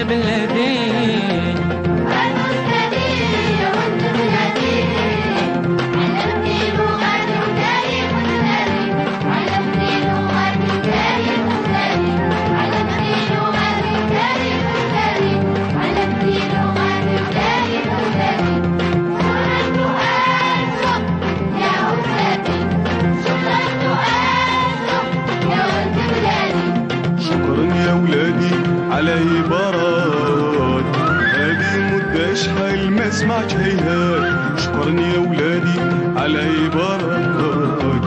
بلادين. على عبارات هذه مدة شحال ما سمعت هيهات. شكرا يا ولادي على عبارات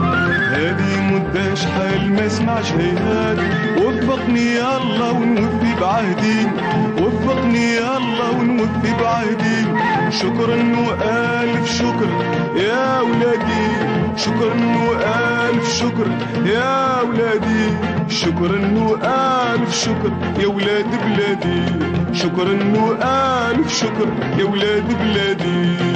هذه مدة شحال ما سمعت هيهات. وفقني يا الله ونوفي بعهدي، وفقني يا الله ونوفي بعهدي. شكرا وألف شكر يا ولادي، شكرا وألف شكر يا ولادي. شكرا وألف شكر يا ولاد بلادي، شكرا وألف شكر يا ولاد بلادي.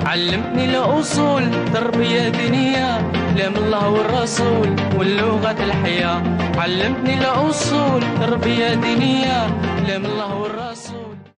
علمتني الأصول تربية دينية، كلام الله والرسول واللغة الحياة. علمتني الأصول تربية دينية، كلام الله والرسول.